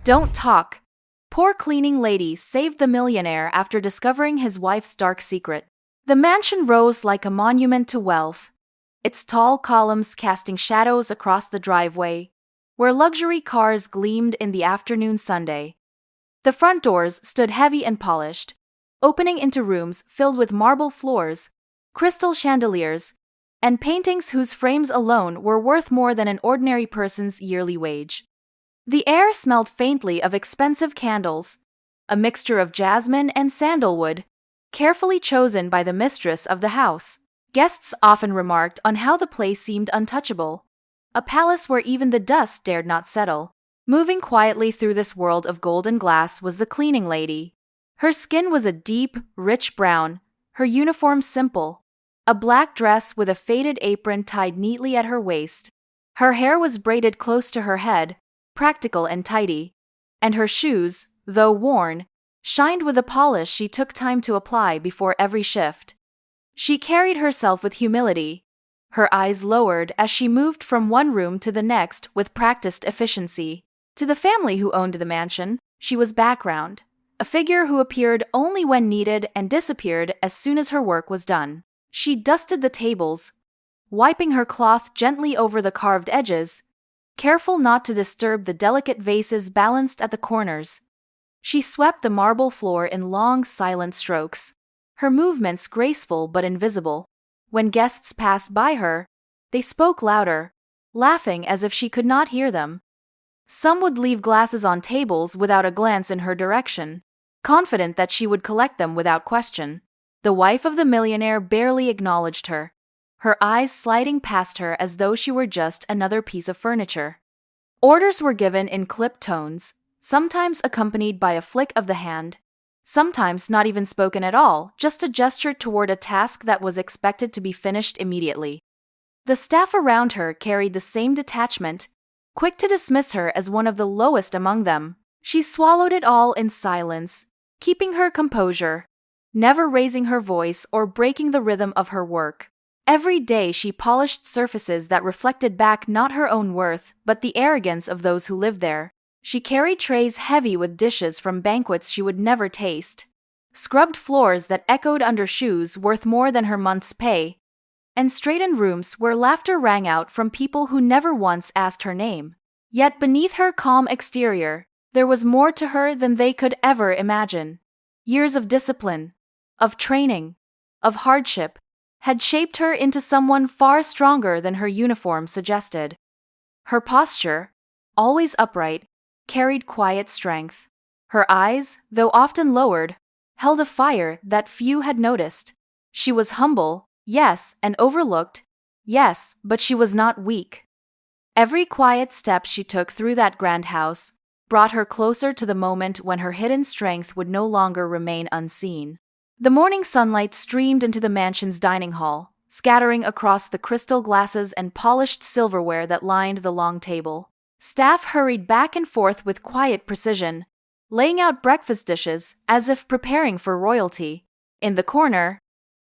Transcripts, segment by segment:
Don't talk. Poor cleaning lady saved the millionaire after discovering his wife's dark secret. The mansion rose like a monument to wealth, its tall columns casting shadows across the driveway, where luxury cars gleamed in the afternoon sunday. The front doors stood heavy and polished, opening into rooms filled with marble floors, crystal chandeliers, and paintings whose frames alone were worth more than an ordinary person's yearly wage. The air smelled faintly of expensive candles, a mixture of jasmine and sandalwood, carefully chosen by the mistress of the house. Guests often remarked on how the place seemed untouchable, a palace where even the dust dared not settle. Moving quietly through this world of golden glass was the cleaning lady. Her skin was a deep, rich brown, her uniform simple, a black dress with a faded apron tied neatly at her waist. Her hair was braided close to her head, practical and tidy, and her shoes, though worn, shined with a polish she took time to apply before every shift. She carried herself with humility, her eyes lowered as she moved from one room to the next with practiced efficiency. To the family who owned the mansion, she was background, a figure who appeared only when needed and disappeared as soon as her work was done. She dusted the tables, wiping her cloth gently over the carved edges, careful not to disturb the delicate vases balanced at the corners. She swept the marble floor in long, silent strokes, her movements graceful but invisible. When guests passed by her, they spoke louder, laughing as if she could not hear them. Some would leave glasses on tables without a glance in her direction, confident that she would collect them without question. The wife of the millionaire barely acknowledged her, her eyes sliding past her as though she were just another piece of furniture. Orders were given in clipped tones, sometimes accompanied by a flick of the hand, sometimes not even spoken at all, just a gesture toward a task that was expected to be finished immediately. The staff around her carried the same detachment, quick to dismiss her as one of the lowest among them. She swallowed it all in silence, keeping her composure, never raising her voice or breaking the rhythm of her work. Every day she polished surfaces that reflected back not her own worth, but the arrogance of those who lived there. She carried trays heavy with dishes from banquets she would never taste, scrubbed floors that echoed under shoes worth more than her month's pay, and straightened rooms where laughter rang out from people who never once asked her name. Yet beneath her calm exterior, there was more to her than they could ever imagine. Years of discipline, of training, of hardship, had shaped her into someone far stronger than her uniform suggested. Her posture, always upright, carried quiet strength. Her eyes, though often lowered, held a fire that few had noticed. She was humble, yes, and overlooked, yes, but she was not weak. Every quiet step she took through that grand house brought her closer to the moment when her hidden strength would no longer remain unseen. The morning sunlight streamed into the mansion's dining hall, scattering across the crystal glasses and polished silverware that lined the long table. Staff hurried back and forth with quiet precision, laying out breakfast dishes as if preparing for royalty. In the corner,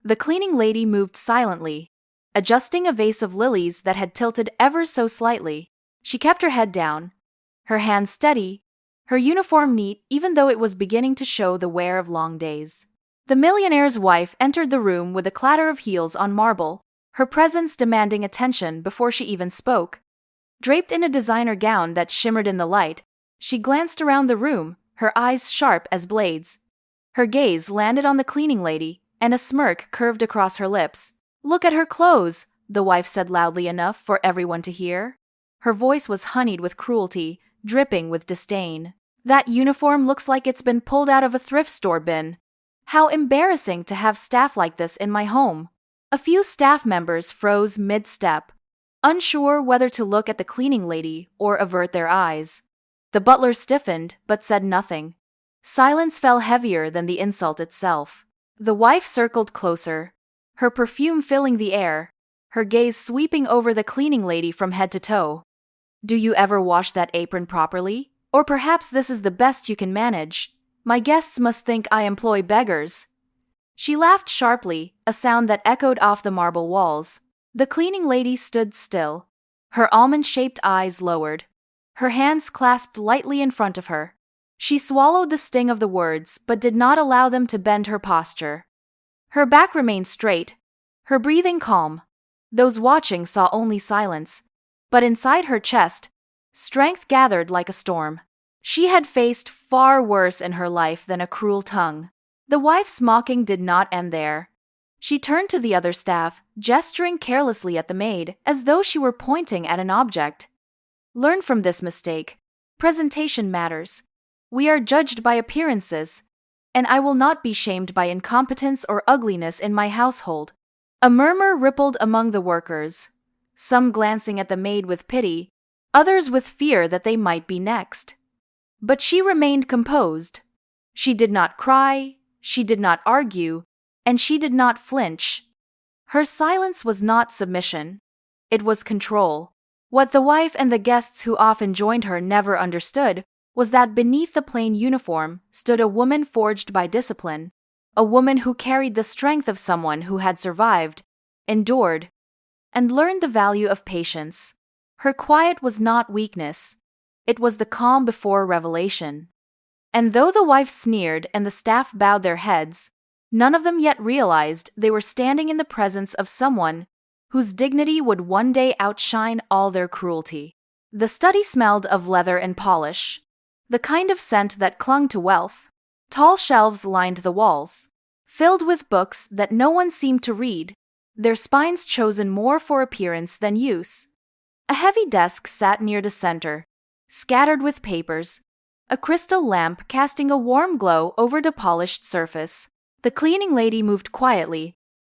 the cleaning lady moved silently, adjusting a vase of lilies that had tilted ever so slightly. She kept her head down, her hands steady, her uniform neat even though it was beginning to show the wear of long days. The millionaire's wife entered the room with a clatter of heels on marble, her presence demanding attention before she even spoke. Draped in a designer gown that shimmered in the light, she glanced around the room, her eyes sharp as blades. Her gaze landed on the cleaning lady, and a smirk curved across her lips. "Look at her clothes," the wife said loudly enough for everyone to hear. Her voice was honeyed with cruelty, dripping with disdain. "That uniform looks like it's been pulled out of a thrift store bin. How embarrassing to have staff like this in my home." A few staff members froze mid-step, unsure whether to look at the cleaning lady or avert their eyes. The butler stiffened but said nothing. Silence fell heavier than the insult itself. The wife circled closer, her perfume filling the air, her gaze sweeping over the cleaning lady from head to toe. "Do you ever wash that apron properly? Or perhaps this is the best you can manage. My guests must think I employ beggars." She laughed sharply, a sound that echoed off the marble walls. The cleaning lady stood still, her almond-shaped eyes lowered. her hands clasped lightly in front of her. She swallowed the sting of the words but did not allow them to bend her posture. Her back remained straight, her breathing calm. Those watching saw only silence, but inside her chest, strength gathered like a storm. She had faced far worse in her life than a cruel tongue. The wife's mocking did not end there. She turned to the other staff, gesturing carelessly at the maid, as though she were pointing at an object. Learn from this mistake. Presentation matters. We are judged by appearances, and I will not be shamed by incompetence or ugliness in my household. A murmur rippled among the workers, some glancing at the maid with pity, others with fear that they might be next. But she remained composed. She did not cry, she did not argue, and she did not flinch. Her silence was not submission. It was control. What the wife and the guests who often joined her never understood was that beneath the plain uniform stood a woman forged by discipline, a woman who carried the strength of someone who had survived, endured, and learned the value of patience. Her quiet was not weakness. It was the calm before revelation. And though the wife sneered and the staff bowed their heads, none of them yet realized they were standing in the presence of someone whose dignity would one day outshine all their cruelty. The study smelled of leather and polish, the kind of scent that clung to wealth. Tall shelves lined the walls, filled with books that no one seemed to read, their spines chosen more for appearance than use. A heavy desk sat near the center, scattered with papers, a crystal lamp casting a warm glow over the polished surface. The cleaning lady moved quietly,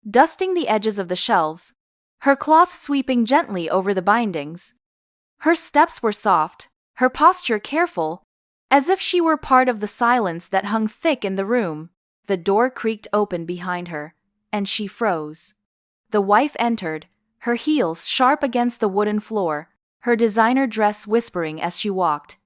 dusting the edges of the shelves, her cloth sweeping gently over the bindings. Her steps were soft, her posture careful, as if she were part of the silence that hung thick in the room. The door creaked open behind her, and she froze. The wife entered, her heels sharp against the wooden floor, her designer dress whispering as she walked.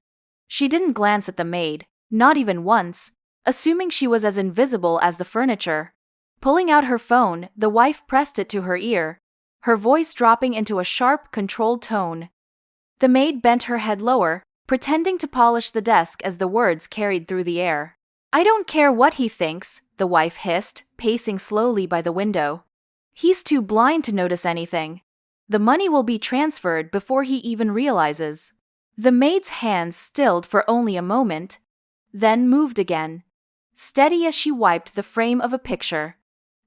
She didn't glance at the maid, not even once, assuming she was as invisible as the furniture. Pulling out her phone, the wife pressed it to her ear, her voice dropping into a sharp, controlled tone. The maid bent her head lower, pretending to polish the desk as the words carried through the air. "I don't care what he thinks," the wife hissed, pacing slowly by the window. "He's too blind to notice anything. The money will be transferred before he even realizes." The maid's hands stilled for only a moment, then moved again, steady as she wiped the frame of a picture.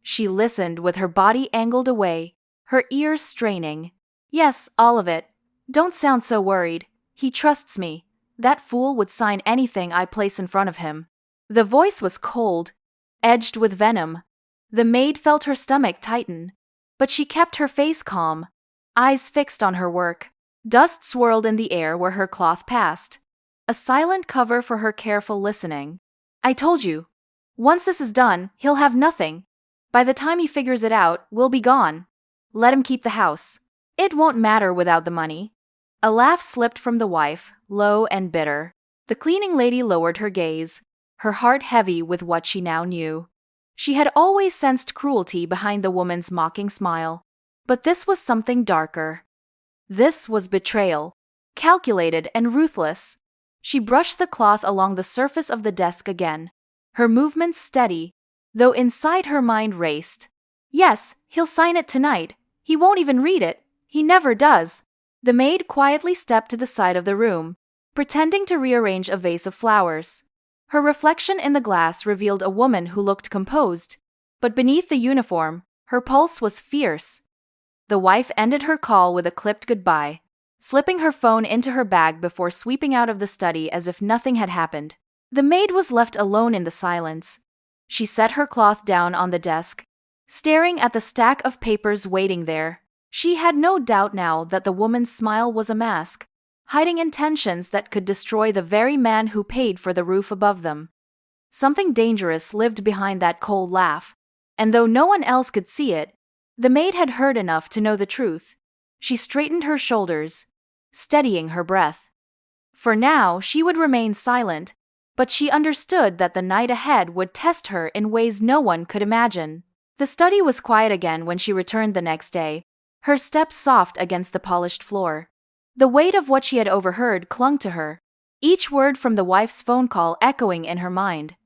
She listened with her body angled away, her ears straining. "Yes, all of it. Don't sound so worried. He trusts me. That fool would sign anything I place in front of him." The voice was cold, edged with venom. The maid felt her stomach tighten, but she kept her face calm, eyes fixed on her work. Dust swirled in the air where her cloth passed, a silent cover for her careful listening. "I told you. Once this is done, he'll have nothing. By the time he figures it out, we'll be gone. Let him keep the house. It won't matter without the money." A laugh slipped from the wife, low and bitter. The cleaning lady lowered her gaze, her heart heavy with what she now knew. She had always sensed cruelty behind the woman's mocking smile, but this was something darker. This was betrayal, calculated and ruthless. She brushed the cloth along the surface of the desk again, her movements steady, though inside her mind raced. "Yes, he'll sign it tonight. He won't even read it. He never does." The maid quietly stepped to the side of the room, pretending to rearrange a vase of flowers. Her reflection in the glass revealed a woman who looked composed, but beneath the uniform, her pulse was fierce. The wife ended her call with a clipped goodbye, slipping her phone into her bag before sweeping out of the study as if nothing had happened. The maid was left alone in the silence. She set her cloth down on the desk, staring at the stack of papers waiting there. She had no doubt now that the woman's smile was a mask, hiding intentions that could destroy the very man who paid for the roof above them. Something dangerous lived behind that cold laugh, and though no one else could see it, the maid had heard enough to know the truth. She straightened her shoulders, steadying her breath. For now, she would remain silent, but she understood that the night ahead would test her in ways no one could imagine. The study was quiet again when she returned the next day, her steps soft against the polished floor. The weight of what she had overheard clung to her, each word from the wife's phone call echoing in her mind.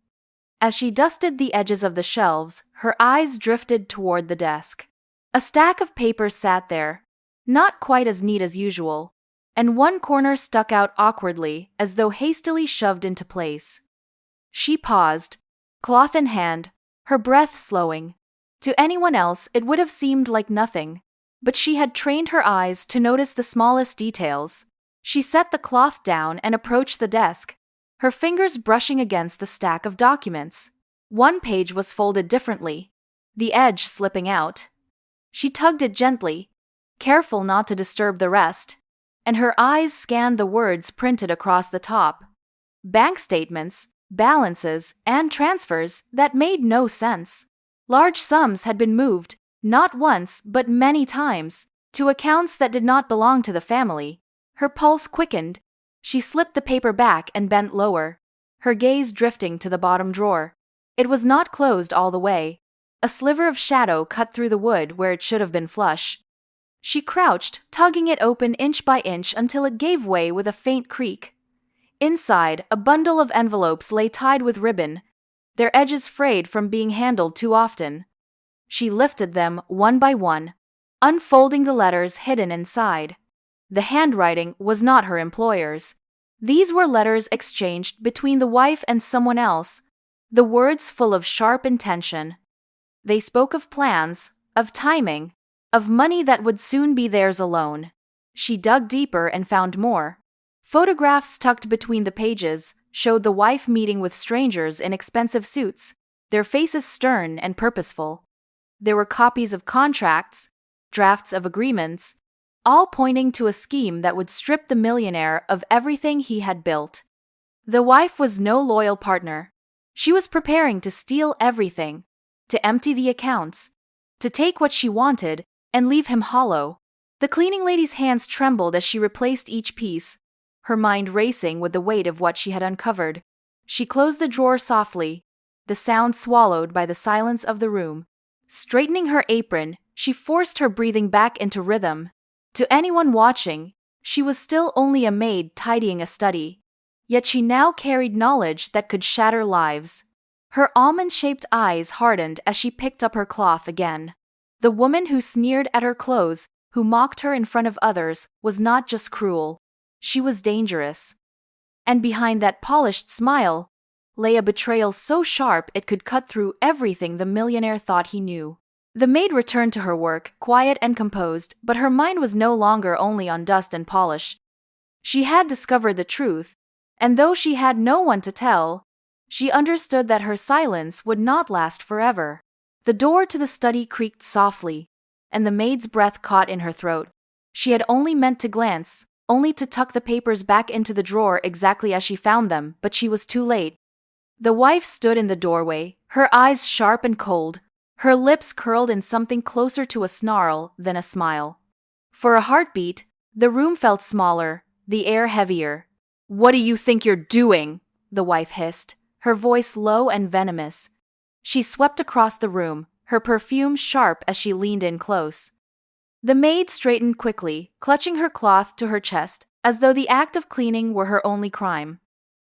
As she dusted the edges of the shelves, her eyes drifted toward the desk. A stack of papers sat there, not quite as neat as usual, and one corner stuck out awkwardly as though hastily shoved into place. She paused, cloth in hand, her breath slowing. To anyone else it would have seemed like nothing, but she had trained her eyes to notice the smallest details. She set the cloth down and approached the desk, her fingers brushing against the stack of documents. One page was folded differently, the edge slipping out. She tugged it gently, careful not to disturb the rest, and her eyes scanned the words printed across the top. Bank statements, balances, and transfers that made no sense. Large sums had been moved, not once but many times, to accounts that did not belong to the family. Her pulse quickened. She slipped the paper back and bent lower, her gaze drifting to the bottom drawer. It was not closed all the way. A sliver of shadow cut through the wood where it should have been flush. She crouched, tugging it open inch by inch until it gave way with a faint creak. Inside, a bundle of envelopes lay tied with ribbon, their edges frayed from being handled too often. She lifted them one by one, unfolding the letters hidden inside. The handwriting was not her employer's. These were letters exchanged between the wife and someone else, the words full of sharp intention. They spoke of plans, of timing, of money that would soon be theirs alone. She dug deeper and found more. Photographs tucked between the pages showed the wife meeting with strangers in expensive suits, their faces stern and purposeful. There were copies of contracts, drafts of agreements, all pointing to a scheme that would strip the millionaire of everything he had built. The wife was no loyal partner. She was preparing to steal everything, to empty the accounts, to take what she wanted and leave him hollow. The cleaning lady's hands trembled as she replaced each piece, her mind racing with the weight of what she had uncovered. She closed the drawer softly, the sound swallowed by the silence of the room. Straightening her apron, she forced her breathing back into rhythm. To anyone watching, she was still only a maid tidying a study. Yet she now carried knowledge that could shatter lives. Her almond-shaped eyes hardened as she picked up her cloth again. The woman who sneered at her clothes, who mocked her in front of others, was not just cruel. She was dangerous. And behind that polished smile lay a betrayal so sharp it could cut through everything the millionaire thought he knew. The maid returned to her work, quiet and composed, but her mind was no longer only on dust and polish. She had discovered the truth, and though she had no one to tell, she understood that her silence would not last forever. The door to the study creaked softly, and the maid's breath caught in her throat. She had only meant to glance, only to tuck the papers back into the drawer exactly as she found them, but she was too late. The wife stood in the doorway, her eyes sharp and cold, her lips curled in something closer to a snarl than a smile. For a heartbeat, the room felt smaller, the air heavier. "What do you think you're doing?" the wife hissed, her voice low and venomous. She swept across the room, her perfume sharp as she leaned in close. The maid straightened quickly, clutching her cloth to her chest, as though the act of cleaning were her only crime.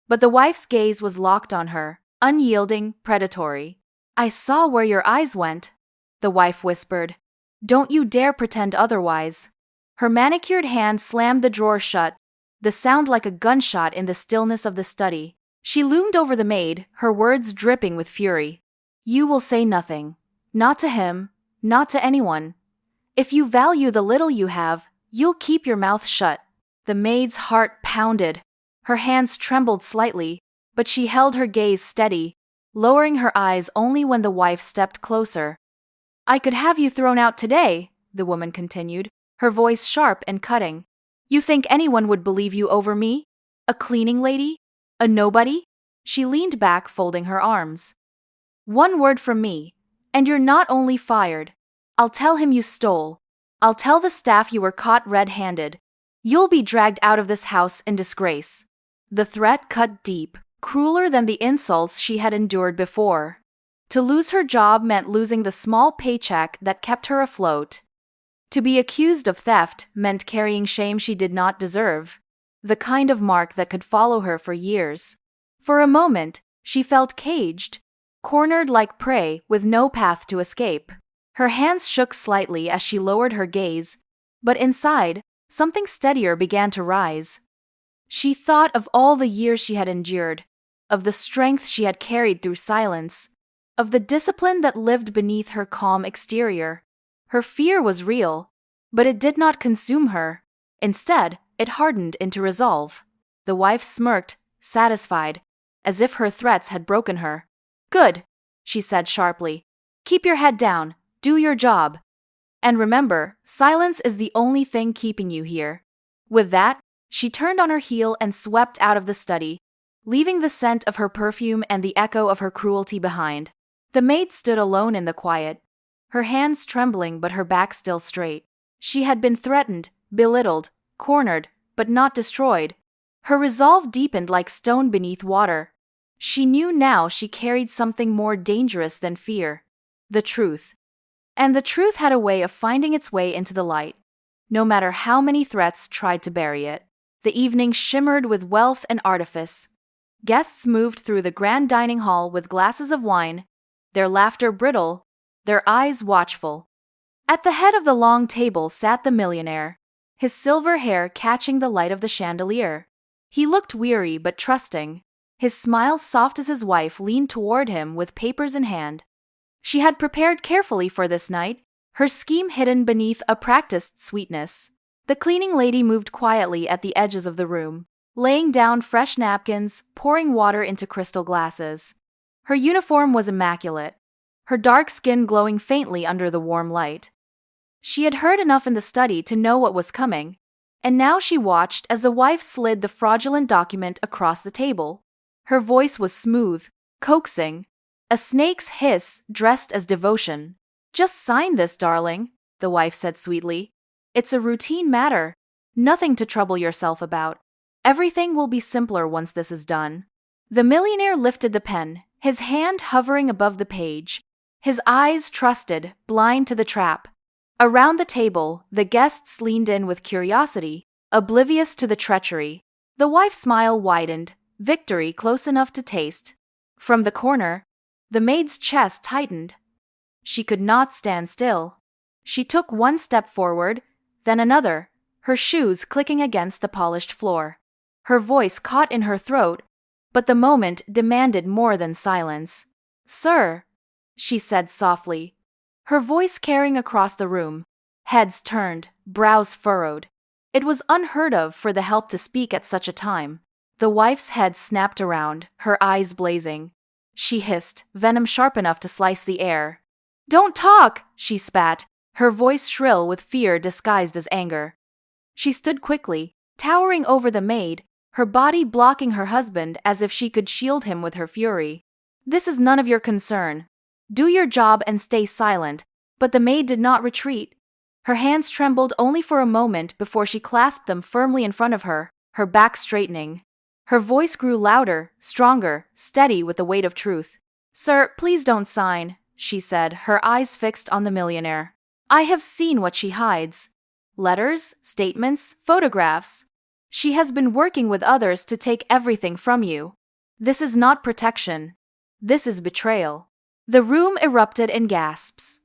But the wife's gaze was locked on her, unyielding, predatory. "I saw where your eyes went," the wife whispered. "Don't you dare pretend otherwise." Her manicured hand slammed the drawer shut, the sound like a gunshot in the stillness of the study. She loomed over the maid, her words dripping with fury. "You will say nothing. Not to him, not to anyone. If you value the little you have, you'll keep your mouth shut." The maid's heart pounded. Her hands trembled slightly, but she held her gaze steady, lowering her eyes only when the wife stepped closer. "I could have you thrown out today," the woman continued, her voice sharp and cutting. "You think anyone would believe you over me? A cleaning lady? A nobody?" She leaned back, folding her arms. "One word from me, and you're not only fired. I'll tell him you stole. I'll tell the staff you were caught red-handed. You'll be dragged out of this house in disgrace." The threat cut deep, crueler than the insults she had endured before. To lose her job meant losing the small paycheck that kept her afloat. To be accused of theft meant carrying shame she did not deserve, the kind of mark that could follow her for years. For a moment, she felt caged, cornered like prey with no path to escape. Her hands shook slightly as she lowered her gaze, but inside, something steadier began to rise. She thought of all the years she had endured, of the strength she had carried through silence, of the discipline that lived beneath her calm exterior. Her fear was real, but it did not consume her. Instead, it hardened into resolve. The wife smirked, satisfied, as if her threats had broken her. "Good," she said sharply. "Keep your head down, do your job. And remember, silence is the only thing keeping you here." With that, she turned on her heel and swept out of the study, leaving the scent of her perfume and the echo of her cruelty behind. The maid stood alone in the quiet, her hands trembling but her back still straight. She had been threatened, belittled, cornered, but not destroyed. Her resolve deepened like stone beneath water. She knew now she carried something more dangerous than fear: the truth. And the truth had a way of finding its way into the light, no matter how many threats tried to bury it. The evening shimmered with wealth and artifice. Guests moved through the grand dining hall with glasses of wine, their laughter brittle, their eyes watchful. At the head of the long table sat the millionaire, his silver hair catching the light of the chandelier. He looked weary but trusting, his smile soft as his wife leaned toward him with papers in hand. She had prepared carefully for this night, her scheme hidden beneath a practiced sweetness. The cleaning lady moved quietly at the edges of the room, laying down fresh napkins, pouring water into crystal glasses. Her uniform was immaculate, her dark skin glowing faintly under the warm light. She had heard enough in the study to know what was coming, and now she watched as the wife slid the fraudulent document across the table. Her voice was smooth, coaxing, a snake's hiss dressed as devotion. "Just sign this, darling," the wife said sweetly. "It's a routine matter, nothing to trouble yourself about. Everything will be simpler once this is done." The millionaire lifted the pen, his hand hovering above the page, his eyes trusted, blind to the trap. Around the table, the guests leaned in with curiosity, oblivious to the treachery. The wife's smile widened, victory close enough to taste. From the corner, the maid's chest tightened. She could not stand still. She took one step forward, then another, her shoes clicking against the polished floor. Her voice caught in her throat, but the moment demanded more than silence. "Sir," she said softly, her voice carrying across the room. Heads turned, brows furrowed. It was unheard of for the help to speak at such a time. The wife's head snapped around, her eyes blazing. She hissed, venom sharp enough to slice the air. "Don't talk!" she spat, her voice shrill with fear disguised as anger. She stood quickly, towering over the maid, her body blocking her husband as if she could shield him with her fury. "This is none of your concern. Do your job and stay silent." But the maid did not retreat. Her hands trembled only for a moment before she clasped them firmly in front of her, her back straightening. Her voice grew louder, stronger, steady with the weight of truth. "Sir, please don't sign," she said, her eyes fixed on the millionaire. "I have seen what she hides. Letters, statements, photographs. She has been working with others to take everything from you. This is not protection. This is betrayal." The room erupted in gasps.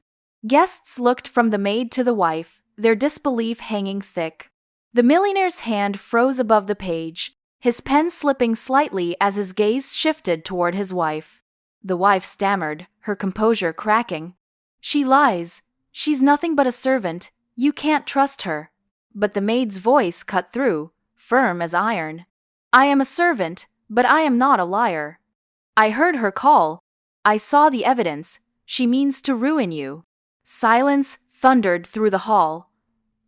Guests looked from the maid to the wife, their disbelief hanging thick. The millionaire's hand froze above the page, his pen slipping slightly as his gaze shifted toward his wife. The wife stammered, her composure cracking. "She lies. She's nothing but a servant. You can't trust her." But the maid's voice cut through, firm as iron. "I am a servant, but I am not a liar. I heard her call. I saw the evidence. She means to ruin you." Silence thundered through the hall.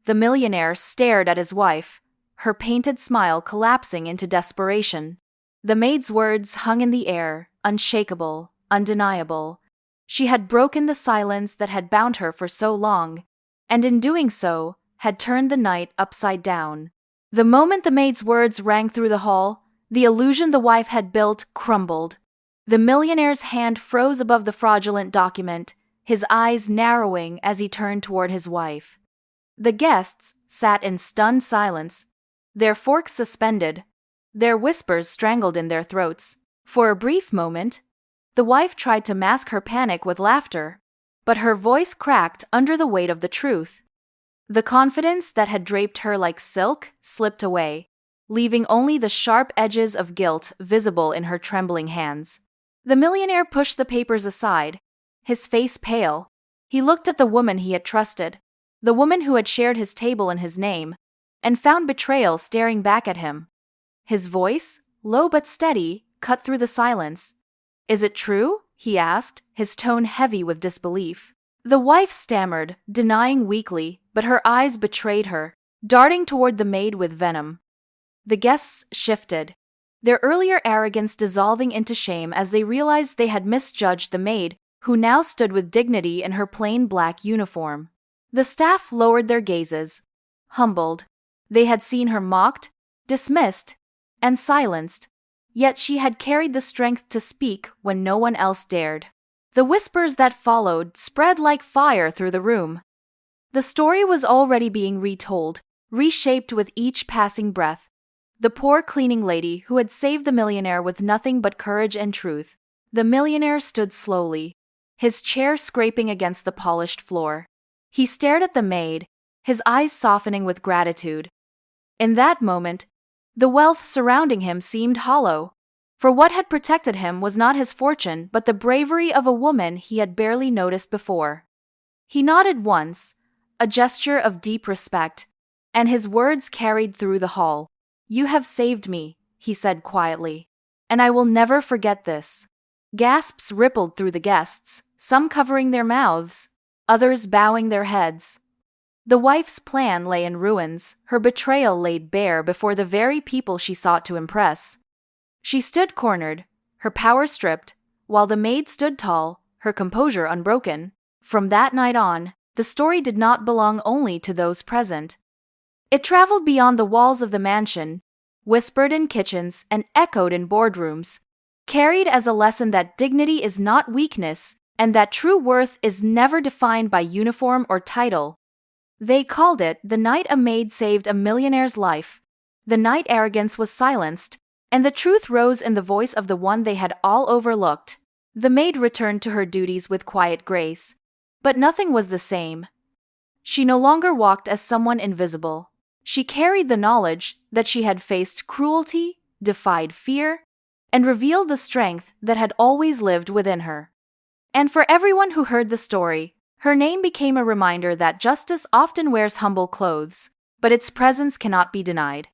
The millionaire stared at his wife, her painted smile collapsing into desperation. The maid's words hung in the air, unshakable, undeniable. She had broken the silence that had bound her for so long, and in doing so, had turned the night upside down. The moment the maid's words rang through the hall, the illusion the wife had built crumbled. The millionaire's hand froze above the fraudulent document, his eyes narrowing as he turned toward his wife. The guests sat in stunned silence, their forks suspended, their whispers strangled in their throats. For a brief moment, the wife tried to mask her panic with laughter, but her voice cracked under the weight of the truth. The confidence that had draped her like silk slipped away, leaving only the sharp edges of guilt visible in her trembling hands. The millionaire pushed the papers aside, his face pale. He looked at the woman he had trusted, the woman who had shared his table in his name, and found betrayal staring back at him. His voice, low but steady, cut through the silence. "Is it true?" he asked, his tone heavy with disbelief. The wife stammered, denying weakly, but her eyes betrayed her, darting toward the maid with venom. The guests shifted, their earlier arrogance dissolving into shame as they realized they had misjudged the maid, who now stood with dignity in her plain black uniform. The staff lowered their gazes, humbled. They had seen her mocked, dismissed, and silenced, yet she had carried the strength to speak when no one else dared. The whispers that followed spread like fire through the room. The story was already being retold, reshaped with each passing breath. The poor cleaning lady who had saved the millionaire with nothing but courage and truth. The millionaire stood slowly, his chair scraping against the polished floor. He stared at the maid, his eyes softening with gratitude. In that moment, the wealth surrounding him seemed hollow, for what had protected him was not his fortune but the bravery of a woman he had barely noticed before. He nodded once, a gesture of deep respect, and his words carried through the hall. "You have saved me," he said quietly, "and I will never forget this." Gasps rippled through the guests, some covering their mouths, others bowing their heads. The wife's plan lay in ruins, her betrayal laid bare before the very people she sought to impress. She stood cornered, her power stripped, while the maid stood tall, her composure unbroken. From that night on, the story did not belong only to those present. It traveled beyond the walls of the mansion, whispered in kitchens and echoed in boardrooms, carried as a lesson that dignity is not weakness and that true worth is never defined by uniform or title. They called it the night a maid saved a millionaire's life, the night arrogance was silenced, and the truth rose in the voice of the one they had all overlooked. The maid returned to her duties with quiet grace, but nothing was the same. She no longer walked as someone invisible. She carried the knowledge that she had faced cruelty, defied fear, and revealed the strength that had always lived within her. And for everyone who heard the story, her name became a reminder that justice often wears humble clothes, but its presence cannot be denied.